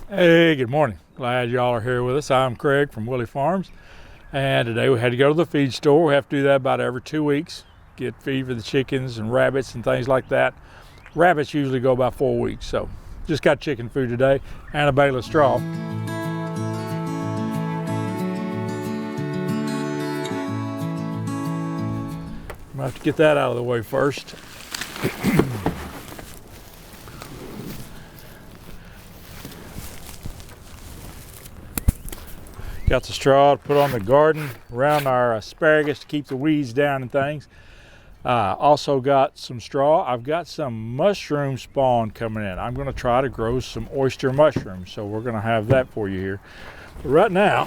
Hey, good morning. Glad y'all are here with us. I'm Craig from Willie Farms, and today we had to go to the feed store. We have to do that about every 2 weeks, get feed for the chickens and rabbits and things like that. Rabbits usually go about 4 weeks, so just got chicken food today and a bale of straw. I'm gonna have to get that out of the way first. Got the straw to put on the garden around our asparagus to keep the weeds down and things. Also got some straw. I've got some mushroom spawn coming in. I'm going to try to grow some oyster mushrooms, so we're going to have that for you here. But right now,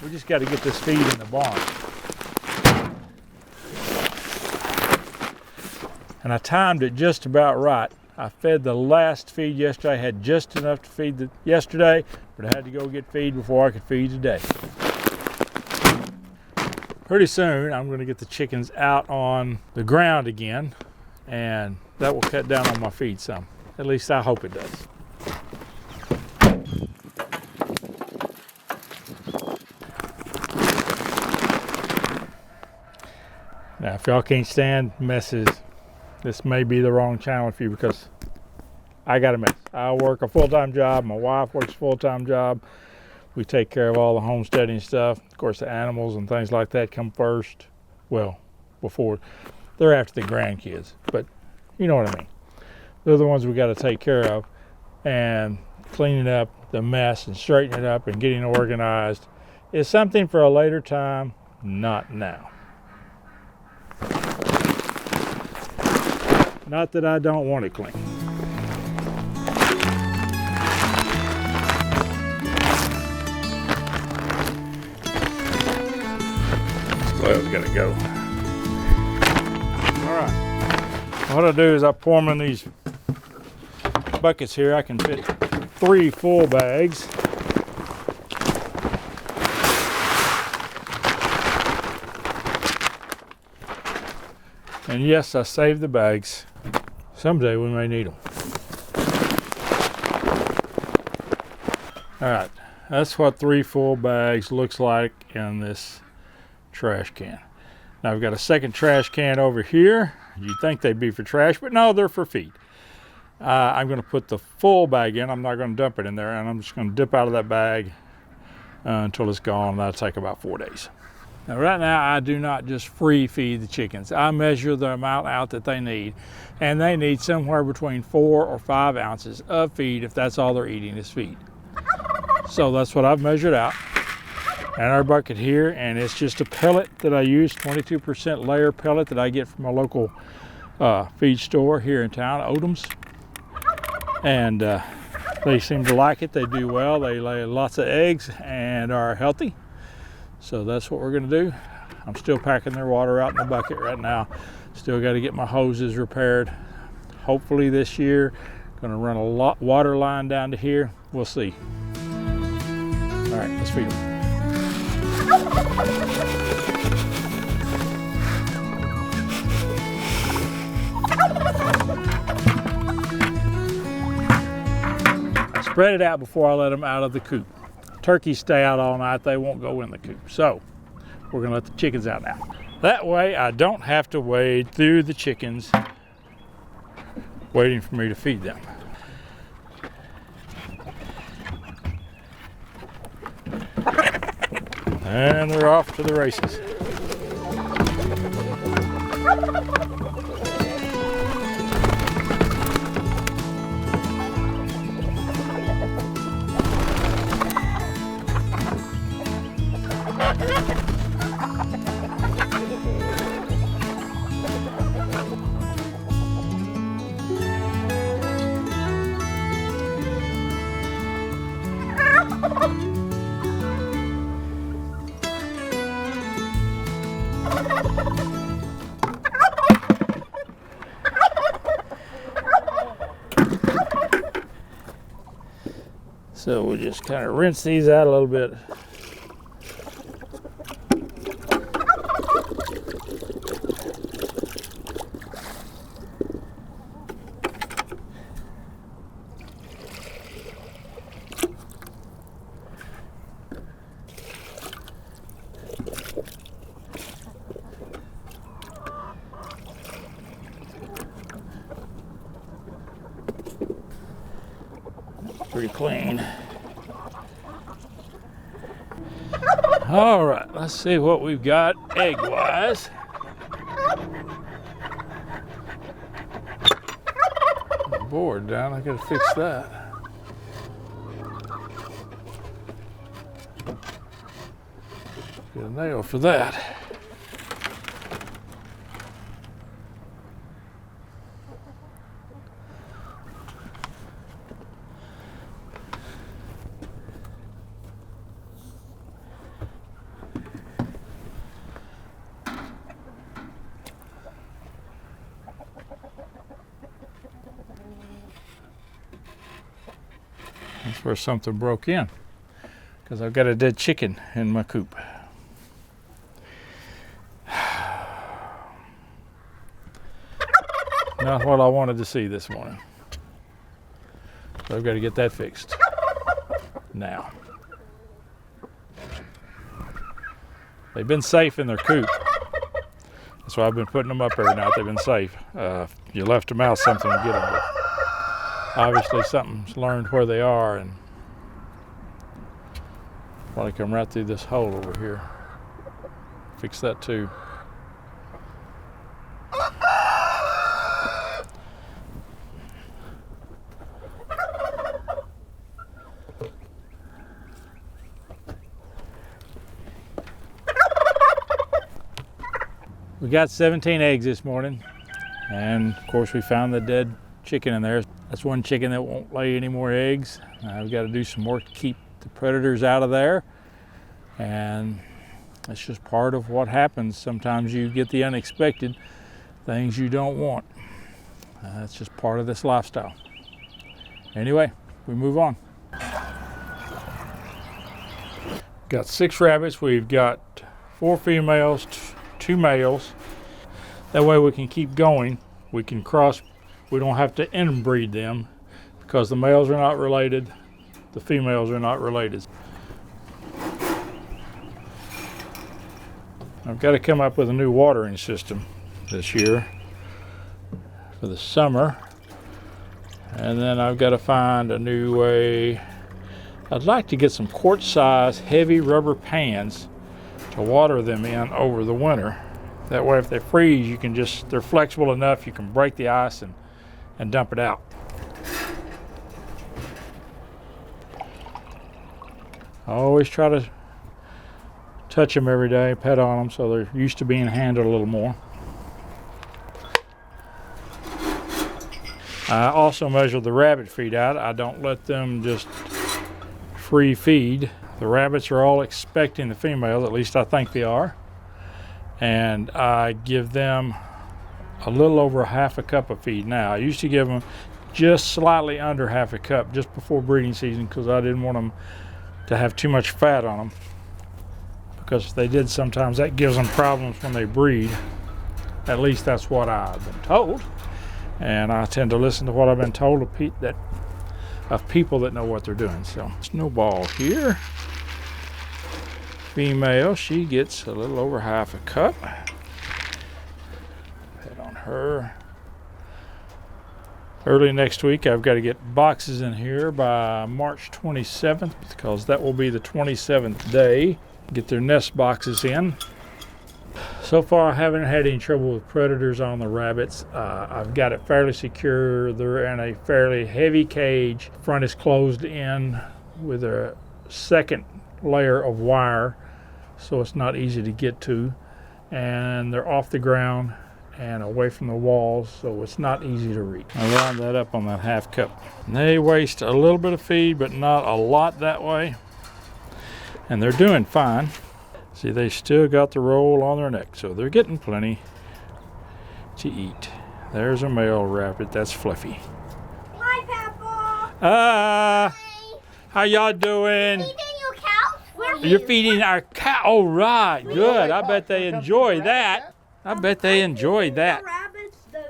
we just got to get this feed in the barn. And I timed it just about right. I fed the last feed yesterday. I had just enough to feed yesterday, but I had to go get feed before I could feed today. Pretty soon, I'm going to get the chickens out on the ground again, and that will cut down on my feed some. At least I hope it does. Now, if y'all can't stand messes, this may be the wrong channel for you because I got a mess. I work a full-time job. My wife works a full-time job. We take care of all the homesteading stuff. Of course, the animals and things like that come first. Well, before. They're after the grandkids, but you know what I mean. They're the ones we got to take care of. And cleaning up the mess and straightening it up and getting organized is something for a later time, not now. Not that I don't want it clean. This oil's gotta go. All right. What I do is I pour them in these buckets here. I can fit 3 full bags. And yes, I saved the bags. Someday we may need them. All right, that's what 3 full bags looks like in this trash can. Now I've got a second trash can over here. You'd think they'd be for trash, but no, they're for feed. I'm going to put the full bag in. I'm not going to dump it in there, and I'm just going to dip out of that bag until it's gone. That'll take about 4 days. Now right now I do not just free feed the chickens. I measure the amount out that they need, and they need somewhere between 4 or 5 ounces of feed if that's all they're eating is feed. So that's what I've measured out in our bucket here, and it's just a pellet that I use, 22% layer pellet that I get from a local feed store here in town, Odom's. And they seem to like it. They do well. They lay lots of eggs and are healthy. So that's what we're going to do. I'm still packing their water out in the bucket right now. Still got to get my hoses repaired. Hopefully this year. Going to run a water line down to here. We'll see. All right, let's feed them. I spread it out before I let them out of the coop. Turkeys stay out all night. They won't go in the coop. So we're going to let the chickens out now. That way I don't have to wade through the chickens waiting for me to feed them. And they're off to the races. So we'll just kind of rinse these out a little bit. pretty clean. All right, let's see what we've got egg-wise. Board down, I gotta fix that. Get a nail for that. That's where something broke in, because I've got a dead chicken in my coop. Not what I wanted to see this morning. So I've got to get that fixed now. They've been safe in their coop. That's why I've been putting them up every night. They've been safe. If you left them out, something would get them. But obviously something's learned where they are and probably come right through this hole over here. Fix that too. We got 17 eggs this morning, and of course we found the dead chicken in there. That's one chicken that won't lay any more eggs. I've got to do some work to keep the predators out of there, and it's just part of what happens. Sometimes you get the unexpected things you don't want. That's just part of this lifestyle. Anyway, we move on. Got 6 rabbits. We've got 4 females, 2 males. That way we can keep going. We can cross. We don't have to inbreed them because the males are not related, the females are not related. I've got to come up with a new watering system this year for the summer, and then I've got to find a new way. I'd like to get some quart-size heavy rubber pans to water them in over the winter. That way if they freeze, you can just, they're flexible enough, you can break the ice and dump it out. I always try to touch them every day, pet on them so they're used to being handled a little more. I also measure the rabbit feed out. I don't let them just free feed. The rabbits are all expecting the females, at least I think they are. And I give them a little over half a cup of feed now. I used to give them just slightly under half a cup just before breeding season because I didn't want them to have too much fat on them. Because if they did, sometimes that gives them problems when they breed. At least that's what I've been told. And I tend to listen to what I've been told of people that know what they're doing. So, Snowball here. Female, she gets a little over half a cup. Pet on her. Early next week, I've got to get boxes in here by March 27th because that will be the 27th day. Get their nest boxes in. So far, I haven't had any trouble with predators on the rabbits. I've got it fairly secure. They're in a fairly heavy cage. Front is closed in with a second layer of wire, so it's not easy to get to. And they're off the ground and away from the walls, so it's not easy to reach. I lined that up on that half cup. And they waste a little bit of feed, but not a lot that way. And they're doing fine. See, they still got the roll on their neck, so they're getting plenty to eat. There's a male rabbit. That's Fluffy. Hi, Papa. Hi. Hi. How y'all doing? Feeding your cows? You're feeding our cow. Oh, right. Good. I bet they enjoy that. I bet they enjoy that. Rabbits, though.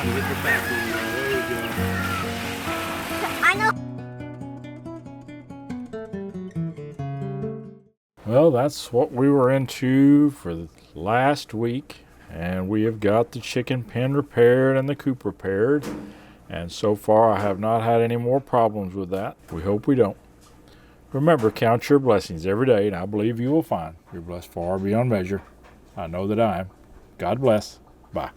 Get the back one. There we go. Well, that's what we were into for the last week, and we have got the chicken pen repaired and the coop repaired, and so far I have not had any more problems with that. We hope we don't. Remember, count your blessings every day, and I believe you will find you're blessed far beyond measure. I know that I am. God bless. Bye.